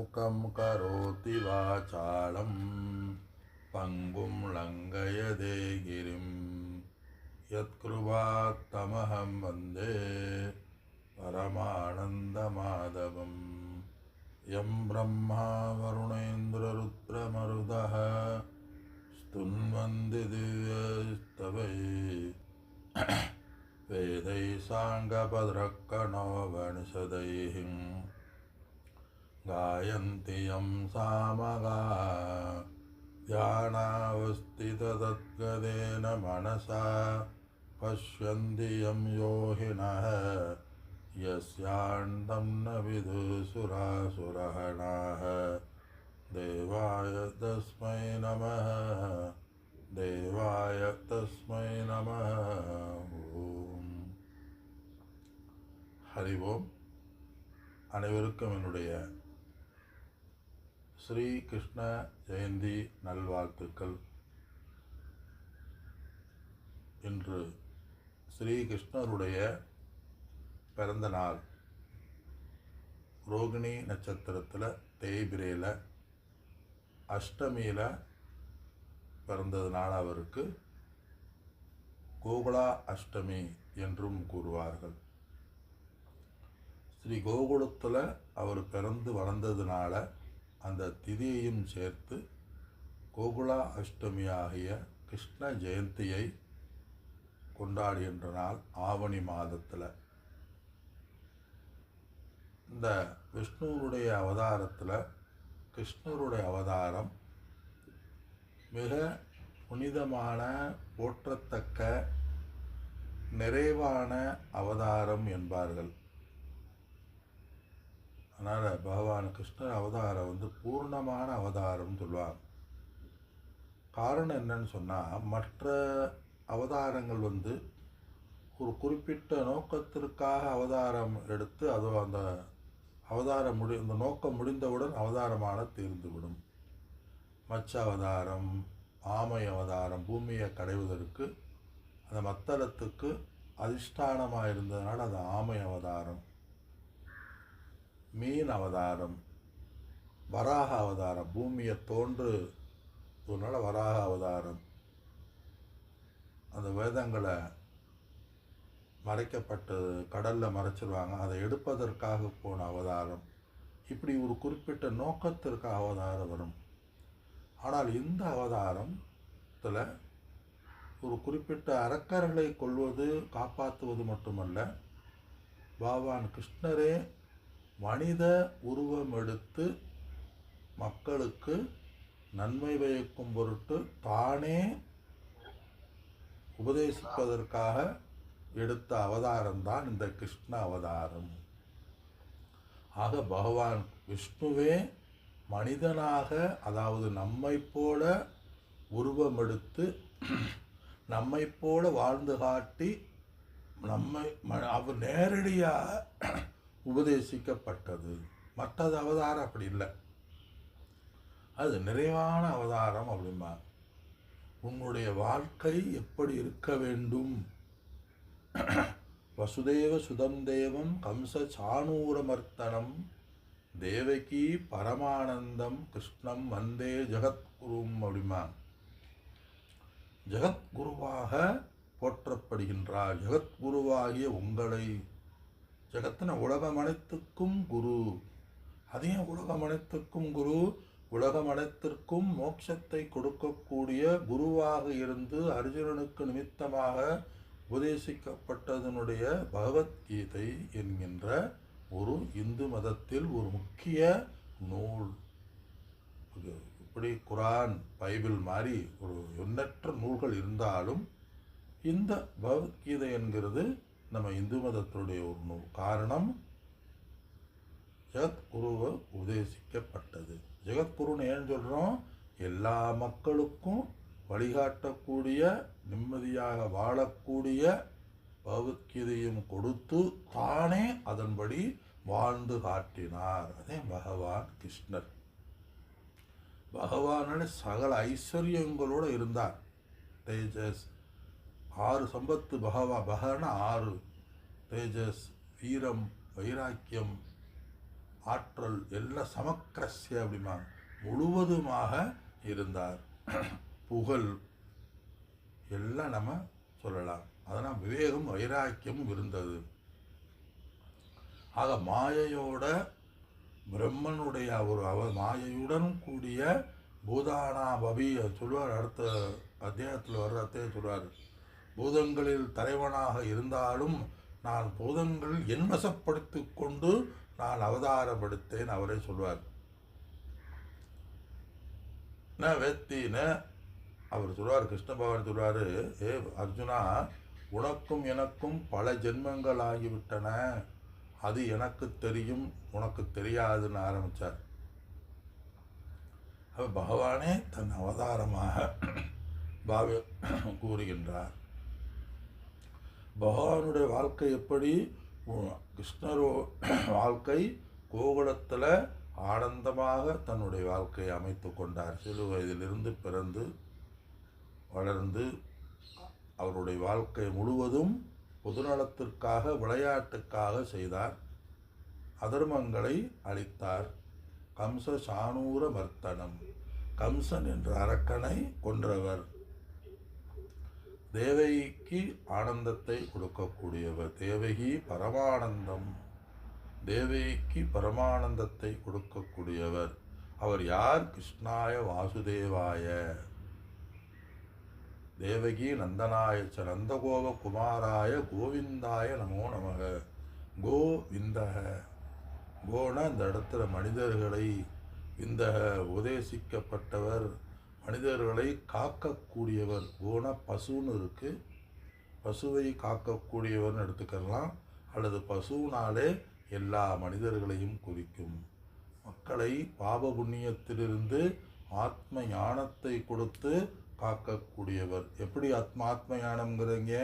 मूकं करोति वाचालं पङ्गुं लङ्घयते गिरिं यत्कृपात्तमहं वन्दे परमानन्दमाधवं यं ब्रह्मा वरुणेन्द्ररुद्रमरुदः स्तुन्वन्ति दिव्यस्तवैः वेदैः साङ्गपदरक्कणोपनिषदैः गायन्ति यं सामगाः ध्यानावस्थिततद्गतेन मनसा पश्यन्ति यं योगिनः यस्यान्तं न विदुषुरासुरगणाः देवाय तस्मै नमः देवाय तस्मै नमः ஓம் ஹரி ஓம். அனைவருக்கும் என்னுடைய ஸ்ரீ கிருஷ்ண ஜெயந்தி நல்வாழ்த்துக்கள். இன்று ஸ்ரீ கிருஷ்ணருடைய பிறந்த நாள். ரோகிணி நட்சத்திரத்தில் தேய்பிரையில் அஷ்டமியில் பிறந்ததுனால அவருக்கு கோகுலா அஷ்டமி என்றும் கூறுவார்கள். ஸ்ரீ கோகுலத்தில் அவர் பிறந்து வளர்ந்ததுனால அந்த திதியையும் சேர்த்து கோகுலா அஷ்டமி ஆகிய கிருஷ்ண ஜெயந்தியை கொண்டாடுகின்ற நாள் ஆவணி மாதத்தில். இந்த விஷ்ணுவுடைய அவதாரத்தில் கிருஷ்ணருடைய அவதாரம் மிக புனிதமான, போற்றத்தக்க, நிறைவான அவதாரம் என்பார்கள். அதனால் பகவான் கிருஷ்ணர் அவதாரம் பூர்ணமான அவதாரம் சொல்லுவாங்க. காரணம் என்னன்னு சொன்னால், மற்ற அவதாரங்கள் ஒரு குறிப்பிட்ட நோக்கத்திற்காக அவதாரம் எடுத்து அந்த அவதாரம் அந்த நோக்கம் முடிந்தவுடன் அவதாரமான தீர்ந்துவிடும். மச்ச அவதாரம், ஆமை அவதாரம் பூமியை கடைவதற்கு அந்த மத்தளத்துக்கு அதிஷ்டானமாக இருந்ததுனால அது ஆமை அவதாரம். மீன் அவதாரம், வராக அவதாரம் பூமியை தோன்றுனால வராக அவதாரம். அந்த வேதங்களை மறைக்கப்பட்டது கடலில் மறைச்சிருவாங்க, அதை எடுப்பதற்காக போன அவதாரம். இப்படி ஒரு குறிப்பிட்ட நோக்கத்திற்கு அவதாரம் வரும். ஆனால் இந்த அவதாரத்தில் ஒரு குறிப்பிட்ட அரக்கர்களை கொள்வது, காப்பாற்றுவது மட்டுமல்ல, பகவான் கிருஷ்ணரே மனித உருவம் எடுத்து மக்களுக்கு நன்மை பயக்கும் பொருட்டு தானே உபதேசிப்பதற்காக எடுத்த அவதாரம்தான் இந்த கிருஷ்ண அவதாரம். ஆக பகவான் விஷ்ணுவே மனிதனாக, அதாவது நம்மை போல உருவம் எடுத்து நம்மை போல வாழ்ந்து காட்டி அவர் நேரடியாக உபதேசிக்கப்பட்டது. மற்றது அவதாரம் அப்படி இல்லை, அது நிறைவான அவதாரம். அப்படிமா உன்னுடைய வாழ்க்கை எப்படி இருக்க வேண்டும்? வசுதேவ சுதம் தேவம் கம்ச சாணூரமர்த்தனம் தேவகி பரமானந்தம் கிருஷ்ணம் வந்தே ஜெகத்குரும். அப்படிமா ஜெகத்குருவாக போற்றப்படுகின்றார். ஜெகத்குருவாகிய உங்களை, ஜெகத்தின உலகம் அனைத்துக்கும் குரு. அதே உலகம் அனைத்துக்கும் குரு, உலகம் அனைத்திற்கும் மோட்சத்தை கொடுக்கக்கூடிய குருவாக இருந்து அர்ஜுனனுக்கு நிமித்தமாக உபதேசிக்கப்பட்டதனுடைய பகவத்கீதை என்கின்ற ஒரு இந்து மதத்தில் ஒரு முக்கிய நூல். இப்படி குரான், பைபிள் மாதிரி ஒரு எண்ணற்ற நூல்கள் இருந்தாலும் இந்த பகவத்கீதை என்கிறது நம்ம இந்து மதத்தினுடைய ஒரு நூல். காரணம், ஜெகத்குருவை உபதேசிக்கப்பட்டது. ஜெகத்குருன்னு ஏன் சொல்கிறோம்? எல்லா மக்களுக்கும் வழிகாட்டக்கூடிய, நிம்மதியாக வாழக்கூடிய பகவத்கீதையும் கொடுத்து தானே அதன்படி வாழ்ந்து காட்டினார். அதே பகவான் கிருஷ்ணர். பகவான சகல ஐஸ்வர்யங்களோடு இருந்தார். தேஜஸ், 6 சம்பத்து பகவான 6 தேஜஸ், வீரம், வைராக்கியம், ஆற்றல் எல்லாம் சமக்கிரஸ்ய அப்படிம்பாங்க, முழுவதுமாக இருந்தார். புகழ் எல்லாம் நம்ம சொல்லலாம். அதனால் விவேகம் வைராக்கியம் இருந்தது. ஆக மாயையோட பிரம்மனுடைய மாயையுடன் கூடிய பூதானா பவி சொல்வார். அடுத்த அத்தியாயத்தில் வர்ற அத்தியாயம் சொல்வார், பூதங்களில் தலைவனாக இருந்தாலும் நான் பூதங்களில் என்வசப்படுத்தி கொண்டு நான் அவதாரம் எடுத்தேன் அவரே சொல்வார். ந வெத்தின அவர் சொல்வார், கிருஷ்ண பகவான் சொல்வார், ஏ அர்ஜுனா, உனக்கும் எனக்கும் பல ஜென்மங்கள் ஆகிவிட்டன, அது எனக்கு தெரியும் உனக்கு தெரியாதுன்னு ஆரம்பித்தார். அவர் பகவானே தன் அவதாரமாக கூறுகின்றார். பகவானுடைய வாழ்க்கை எப்படி? கிருஷ்ணரோ வாழ்க்கை கோகுலத்தில் ஆனந்தமாக தன்னுடைய வாழ்க்கையை அமைத்து கொண்டார். சிறு வயதிலிருந்து பிறந்து வளர்ந்து அவருடைய வாழ்க்கை முழுவதும் பொதுநலத்திற்காக விளையாட்டுக்காக செய்தார். அதர்மங்களை அழித்தார். கம்ச சானூர மர்த்தனம், கம்சன் என்ற அரக்கனை கொன்றவர். தேவகிக்கு ஆனந்தத்தை கொடுக்கக்கூடியவர். தேவகி பரமானந்தம், தேவகிக்கு பரமானந்தத்தை கொடுக்கக்கூடியவர். அவர் யார்? கிருஷ்ணாய வாசுதேவாய தேவகி நந்தனாய ச நந்தகோப குமாராய கோவிந்தாய நமோ நமக. கோவிந்தக, கோன இந்த இடத்துல மனிதர்களை, இந்த உபதேசிக்கப்பட்டவர் மனிதர்களை காக்கக்கூடியவர். கோன பசுன்னு இருக்கு, பசுவை காக்கக்கூடியவர்னு எடுத்துக்கலாம், அல்லது பசுனாலே எல்லா மனிதர்களையும் குறிக்கும். மக்களை பாப புண்ணியத்திலிருந்து ஆத்ம ஞானத்தை கொடுத்து காக்கக்கூடியவர். எப்படி ஆத்ம ஞானம்ங்கிறீங்க?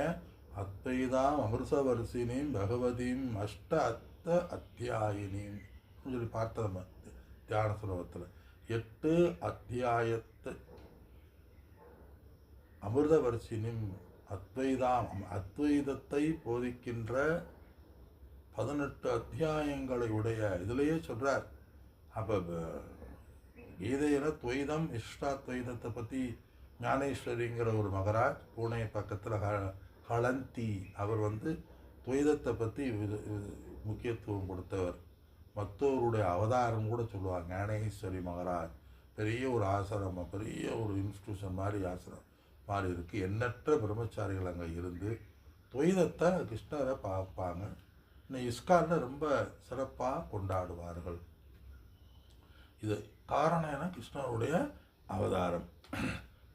அத்வைதாம் அமிர்தவர்ஷினியும் பகவதியும் அஷ்ட அத்த அத்தியாயினியும் சொல்லி பார்த்த நம்ம தியான சுலபத்தில் 8 அத்தியாயத்தை அமிர்தவர்ஷினியும் அத்வைதத்தை போதிக்கின்ற 18 அத்தியாயங்களை உடைய இதிலேயே சொல்கிறார். அப்போ கீதையில் துவைதம் இஷ்டாத்வைதத்தை பற்றி ஞானேஸ்வரிங்கிற ஒரு மகராஜ் பூனே பக்கத்தில் ஹலந்தி அவர் துவைதத்தை பற்றி முக்கியத்துவம் கொடுத்தவர். மற்றவருடைய அவதாரம் கூட சொல்லுவாங்க. ஞானேஸ்வரி மகராஜ் பெரிய ஒரு ஆசிரமம், பெரிய ஒரு இன்ஸ்டியூஷன் மாதிரி ஆசிரமம் மாதிரி இருக்குது. எண்ணற்ற பிரம்மச்சாரிகள் அங்கே இருந்து துவைதத்தை கிருஷ்ணரை பார்ப்பாங்க. இன்னும் இஸ்கானில் ரொம்ப சிறப்பாக கொண்டாடுவார்கள். இது காரணம் என்ன? கிருஷ்ணருடைய அவதாரம்.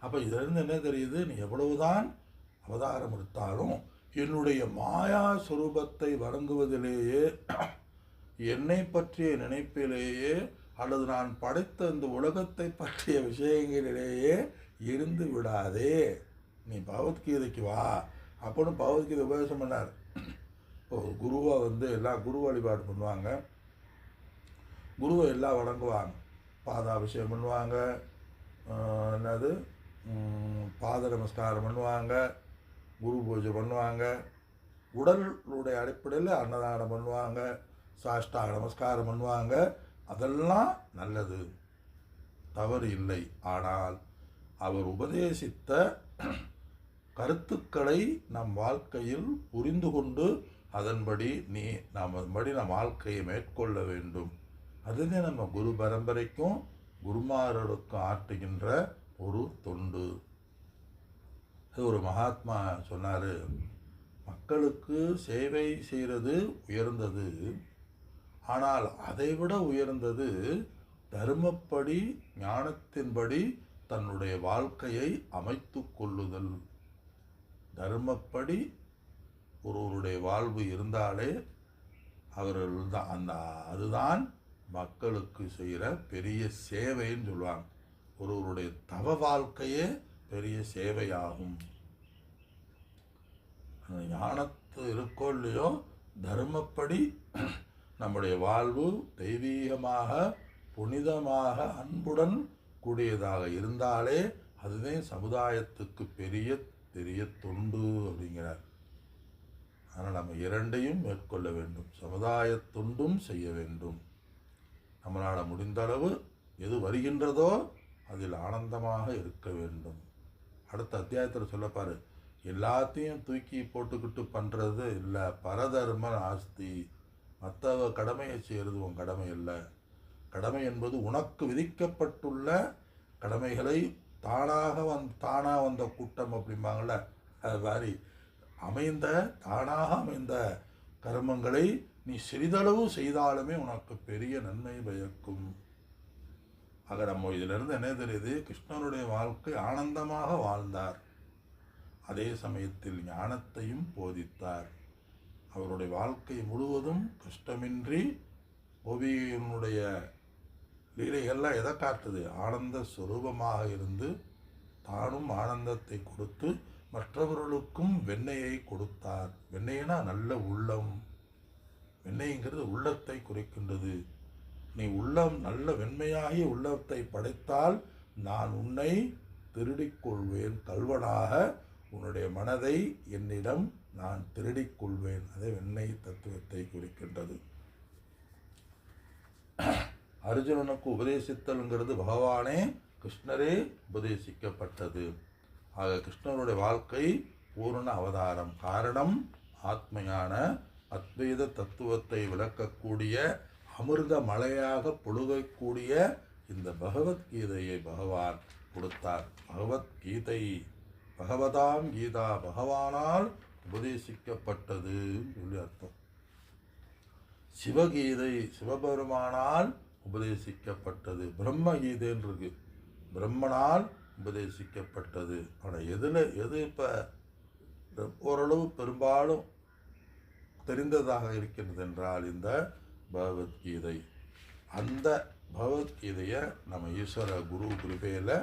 அப்போ இதிலிருந்து என்ன தெரியுது? நீ எவ்வளவுதான் அவதாரம் எடுத்தாலும் என்னுடைய மாயா சுரூபத்தை வணங்குவதிலேயே, என்னை பற்றிய நினைப்பிலேயே, அல்லது நான் படைத்த இந்த உலகத்தை பற்றிய விஷயங்களிலேயே இருந்து விடாதே. நீ பகவத்கீதைக்கு வா அப்படின்னு பகவத்கீதை உபதேசம் பண்ணார். இப்போ குருவை எல்லாம் குரு வழிபாடு பண்ணுவாங்க, குருவை எல்லாம் வணங்குவாங்க, பாதாபிஷேகம் பண்ணுவாங்க, என்னது பாத நமஸ்காரம் பண்ணுவாங்க, குரு பூஜை பண்ணுவாங்க, உடலுடைய அடிப்படையில் அன்னதானம் பண்ணுவாங்க, சாஷ்டாங்க நமஸ்காரம் பண்ணுவாங்க. அதெல்லாம் நல்லது, தவறு இல்லை. ஆனால் அவர் உபதேசித்த கருத்துக்களை நம் வாழ்க்கையில் புரிந்து கொண்டு அதன்படி நம் வாழ்க்கையை மேற்கொள்ள வேண்டும். அதுவே நம்ம குரு பரம்பரைக்கும் குருமார்களுக்கும் ஆற்றுகின்ற ஒரு தொண்டு. ஒரு மகாத்மா சொன்னார், மக்களுக்கு சேவை செய்கிறது உயர்ந்தது, ஆனால் அதைவிட உயர்ந்தது தர்மப்படி ஞானத்தின்படி தன்னுடைய வாழ்க்கையை அமைத்து கொள்ளுதல். தர்மப்படி ஒருவருடைய வாழ்வு இருந்தாலே அவர்கள் தான் அதுதான் மக்களுக்கு செய்கிற பெரிய சேவைன்னு சொல்லுவாங்க. ஒருவருடைய தவ வாழ்க்கையே பெரிய சேவையாகும். ஞானத்து இருக்கோ இல்லையோ, தர்மப்படி நம்முடைய வாழ்வு தெய்வீகமாக, புனிதமாக, அன்புடன் கூடியதாக இருந்தாலே அதுவே சமுதாயத்துக்கு பெரிய பெரிய தொண்டு அப்படிங்கிறார். ஆனால் நம்ம இரண்டையும் மேற்கொள்ள வேண்டும். சமுதாய தொண்டும் செய்ய வேண்டும். நம்மளால் முடிந்த அளவு எது வருகின்றதோ அதில் ஆனந்தமாக இருக்க வேண்டும். அடுத்த அத்தியாயத்தில் சொல்லப்பாரு, எல்லாத்தையும் தூக்கி போட்டுக்கிட்டு பண்ணுறது இல்லை, பரதர்ம ஆஸ்தி, மற்றவ கடமையை செய்கிறது உன் கடமை இல்லை. கடமை என்பது உனக்கு விதிக்கப்பட்டுள்ள கடமைகளை தானாக வந்த கூட்டம் அப்படிம்பாங்கள்ல, அது மாதிரி தானாக அமைந்த கர்மங்களை நீ சிறிதளவு செய்தாலுமே உனக்கு பெரிய நன்மை பயக்கும். ஆக நம்ம இதிலிருந்து என்ன தெரியுது, கிருஷ்ணனுடைய வாழ்க்கை ஆனந்தமாக வாழ்ந்தார், அதே சமயத்தில் ஞானத்தையும் போதித்தார். அவருடைய வாழ்க்கை முழுவதும் கஷ்டமின்றி கோபியினுடைய லீலைகள்லாம் எதை காட்டுது, ஆனந்த ஸ்வரூபமாக இருந்து தானும் ஆனந்தத்தை கொடுத்து மற்றவர்களுக்கும் வெண்ணெயை கொடுத்தார். வெண்ணெய்னா நல்ல உள்ளம், வெண்ணெய்ங்கிறது உள்ளத்தை குறிக்கின்றது. நீ உள்ளம் நல்ல வெண்மையாகிய உள்ளத்தை படைத்தால் நான் உன்னை திருடிக்கொள்வேன், கல்வனாக உன்னுடைய மனதை என்னிடம் நான் திருடிக்கொள்வேன். அதே வெண்ணெய் தத்துவத்தை குறிக்கின்றது. அர்ஜுனனுக்கு உபதேசித்தல்ங்கிறது பகவானே கிருஷ்ணரே உபதேசிக்கப்பட்டது. ஆக கிருஷ்ணனுடைய வாழ்க்கை பூர்ண அவதாரம். காரணம், ஆத்மையான அத்வைத தத்துவத்தை விளக்கக்கூடிய அமிர்த மலையாக பொழுகக்கூடிய இந்த பகவத்கீதையை பகவான் கொடுத்தார். பகவத்கீதை பகவதாம் கீதா, பகவானால் உபதேசிக்கப்பட்டது சொல்லி அர்த்தம். சிவகீதை சிவபெருமானால் உபதேசிக்கப்பட்டது. பிரம்மகீதைன்னு இருக்கு, பிரம்மனால் உபதேசிக்கப்பட்டது. ஆனால் எது இப்போ ஓரளவு பெரும்பாலும் தெரிந்ததாக இருக்கின்றது என்றால் இந்த பகவத்கீதை. அந்த பகவத்கீதையை நம்ம ஈஸ்வர குரு கிருபையில்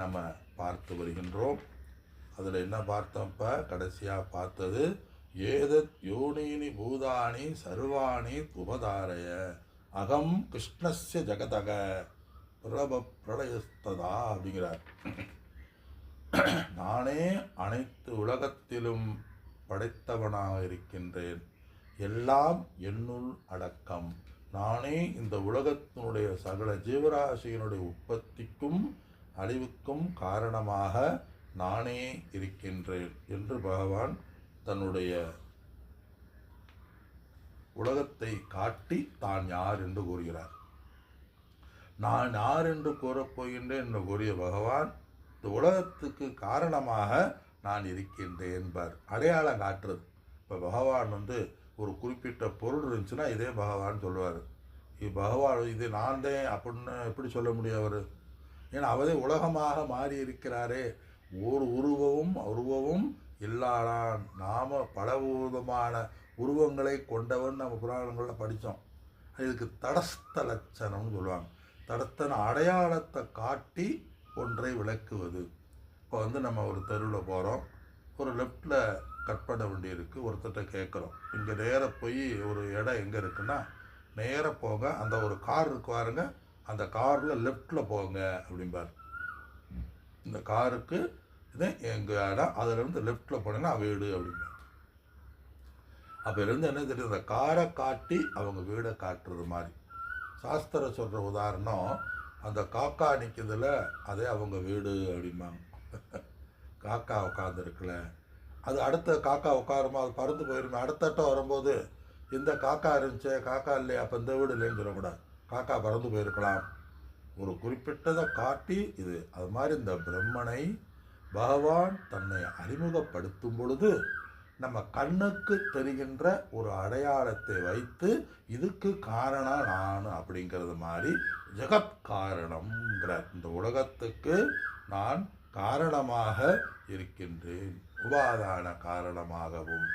நம்ம பார்த்து வருகின்றோம். அதில் என்ன பார்த்தோம், இப்போ கடைசியாக பார்த்தது, ஏதத் யோனீனி பூதானி சர்வாணி உபதாரய அகம் கிருஷ்ணஸ்ய ஜகதக பிரளயஸ்ததா அப்படிங்கிறார். நானே அனைத்து உலகத்திலும் படைத்தவனாக இருக்கின்றேன், எல்லாம் என்னுள் அடக்கம். நானே இந்த உலகத்தினுடைய சகல ஜீவராசியினுடைய உற்பத்திக்கும் அழிவுக்கும் காரணமாக நானே இருக்கின்றேன் என்று பகவான் தன்னுடைய உலகத்தை காட்டி தான் யார் என்று கூறுகிறார். நான் யார் என்று கூறப்போகின்றேன் என்று கூறிய பகவான் இந்த உலகத்துக்கு காரணமாக நான் இருக்கின்றேன் என்பார். அடையாளம் காட்டுறது. இப்போ பகவான் ஒரு குறிப்பிட்ட பொருள் இருந்துச்சுன்னா இதே பகவான் சொல்லுவார். பகவான் இது நான் தான் அப்படின்னு எப்படி சொல்ல முடியும் அவர்? ஏன்னா அவரே உலகமாக மாறி இருக்கிறாரே. ஒரு உருவமும் இல்லாதான். நாம் பல விதமான உருவங்களை கொண்டவன் நம்ம புராணங்களில் படித்தோம். இதுக்கு தடஸ்த லட்சணம்னு சொல்லுவாங்க. தடஸ்தன அடையாளத்தை காட்டி ஒன்றை விளக்குவது. இப்போ நம்ம ஒரு தெருவில் போகிறோம், ஒரு லெஃப்டில் கட் பண்ண வேண்டியிருக்கு. ஒருத்தர்கிட்ட கேட்குறோம், இங்கே நேராக போய் ஒரு இடம் எங்கே இருக்குன்னா நேராக போங்க, அந்த ஒரு கார் இருக்கு பாருங்க, அந்த காரில் லெஃப்டில் போங்க அப்படிம்பார். இந்த காருக்கு இது எங்கள் இடம், அதிலேருந்து லெஃப்டில் போனீங்கன்னா வீடு அப்படிம்பார். அப்போ இருந்து என்ன தெரியுது, அந்த காரை காட்டி அவங்க வீடை காட்டுறது மாதிரி. சாஸ்திரம் சொல்கிற உதாரணம், அந்த காக்கா நிற்கிறதுல அதே அவங்க வீடு அப்படிம்பாங்க. காக்கா உட்காந்துருக்குல, அது அடுத்த காக்கா உட்காருமா, அது பறந்து போயிருமே. அடுத்தட்டம் வரும்போது இந்த காக்கா இருந்துச்சு, காக்கா இல்லையா, அப்போ இந்த வீடு இல்லைன்னு சொல்லக்கூடாது, காக்கா பறந்து போயிருக்கலாம். ஒரு குறிப்பிட்டதை காட்டி இது. அது மாதிரி இந்த பிரம்மனை பகவான் தன்னை அறிமுகப்படுத்தும் பொழுது நம்ம கண்ணுக்கு தெரிகின்ற ஒரு அடையாளத்தை வைத்து இதுக்கு காரணம் நான் அப்படிங்கிறது மாதிரி ஜெகத் காரணம்ங்கிற இந்த உலகத்துக்கு நான் காரணமாக இருக்கின்றேன். உபாதான காரணமாகவும்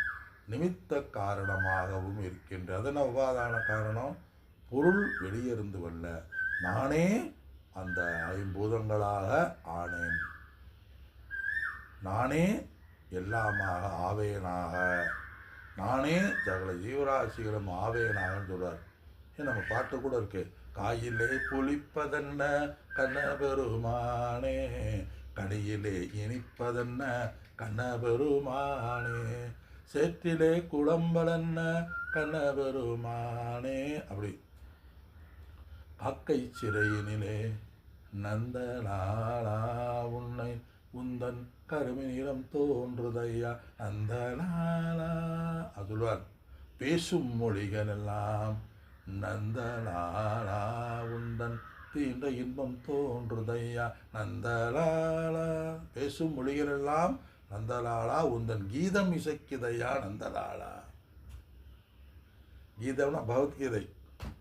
நிமித்த காரணமாகவும் இருக்கின்றேன். அதன உபாதான காரணம், பொருள் வெளியிருந்து வரல, நானே அந்த ஐம்பூதங்களாக ஆனேன், நானே எல்லாமாக ஆவேனாக, நானே சகல ஜீவராசிகளும் ஆவேனாகன்னு சொல்றார். நம்ம பாட்டு கூட இருக்கு, காயிலே புளிப்பதென்ன கண்ணபெருமானே, கடையிலே இனிப்பதென்ன கண்ணபெருமானே, சேற்றிலே குளம்பலன்ன கண்ணபெருமானே. அப்படி காக்கை சிறையினிலே நந்தலாலா உன்னை உந்தன் கருமை நிறம் தோன்றுதையா நந்தலாலா. அது சொல்லுவார், பேசும் மொழிகள் எல்லாம் நந்தலாலா உந்தன் தீண்ட இன்பம் தோன்றுதையா நந்தலாலா. பேசும் மொழிகள் எல்லாம் நந்தலாலா உந்தன் கீதம் இசைக்குதையா நந்தலாலா. கீதம்னா பகவத்கீதை,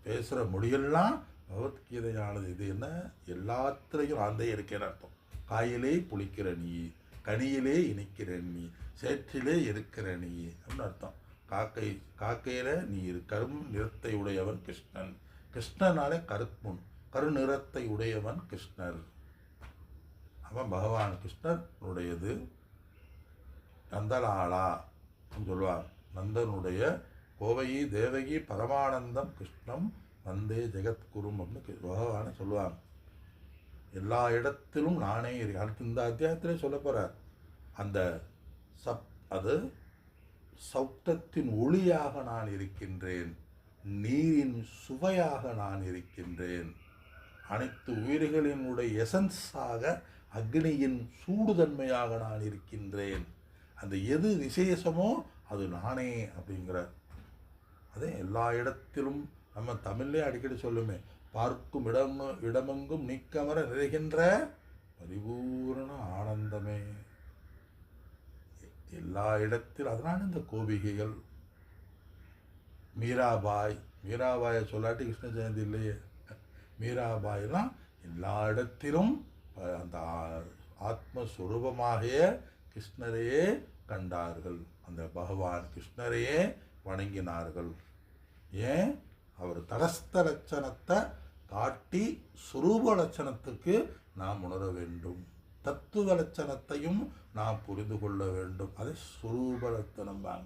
பேசுகிற மொழியெல்லாம் பகவத்கீதையானது. இது என்ன, எல்லாத்துலேயும் ஆந்தே இருக்கேன்னு அர்த்தம். காயிலே புளிக்கிற நீ, கனியிலே இனிக்கிற நீ, சேற்றிலே இருக்கிற நீ அப்படின்னு அர்த்தம். காக்கையில் நீ கரும் நிறத்தை உடையவன் கிருஷ்ணன். கிருஷ்ணனாலே கருப்புன், கருநிறத்தை உடையவன் கிருஷ்ணர். அவன் பகவான் கிருஷ்ணனுடையது நந்தலாலா சொல்லுவார். நந்தனுடைய கோவையி தேவகி பரமானந்தம் கிருஷ்ணம் வந்தே ஜெகத்குரும் அப்படின்னு பகவானை சொல்லுவாங்க. எல்லா இடத்திலும் நானே அடுத்து இந்த அத்தியாயத்திலே சொல்ல போகிறார். அந்த அது சப்தத்தின் ஒளியாக நான் இருக்கின்றேன், நீரின் சுவையாக நான் இருக்கின்றேன், அனைத்து உயிர்களினுடைய எசன்ஸாக அக்னியின் சூடுதன்மையாக நான் இருக்கின்றேன். அந்த எது விசேஷமோ அது நானே அப்படிங்கிறார். அதே எல்லா இடத்திலும் நம்ம தமிழ்லே அடிக்கடி சொல்லுமே, பார்க்கும் இடமெங்கும் நீக்கமர நிறைகின்ற பரிபூரண ஆனந்தமே. எல்லா இடத்திலும். அதனால இந்த கோபிகைகள் மீராபாயை சொல்லாட்டி கிருஷ்ண ஜெயந்தி இல்லையே. மீராபாயெல்லாம் எல்லா இடத்திலும் அந்த ஆத்மஸ்வரூபமாகிய கிருஷ்ணரையே கண்டார்கள், அந்த பகவான் கிருஷ்ணரையே வணங்கினார்கள். ஏன், அவர் தடஸ்த லட்சணத்தை காட்டி சுரூப லட்சணத்துக்கு நாம் உணர வேண்டும், தத்துவ லட்சணத்தையும் நாம் புரிந்து கொள்ள வேண்டும். அது சுரூப லட்சணம் தான்.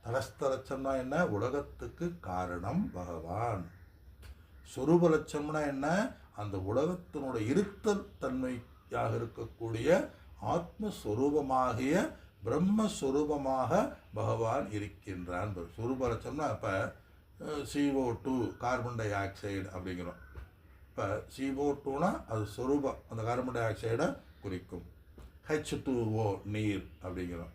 தடஸ்த லட்சணம்னா என்ன, உலகத்துக்கு காரணம் பகவான். சுரூப லட்சணம்னா என்ன, அந்த உலகத்தினுடைய இருத்தல் தன்மையாக இருக்கக்கூடிய ஆத்மஸ்வரூபமாகிய பிரம்மஸ்வரூபமாக பகவான் இருக்கின்றான். சுரூப லட்சணம்னா இப்போ CO2 கார்பன் டை ஆக்சைடு அப்படிங்கிறோம். இப்போ CO2னா அது சொரூபம், அந்த கார்பன் டை ஆக்சைடை குறிக்கும். H2O நீர் அப்படிங்கிறோம்.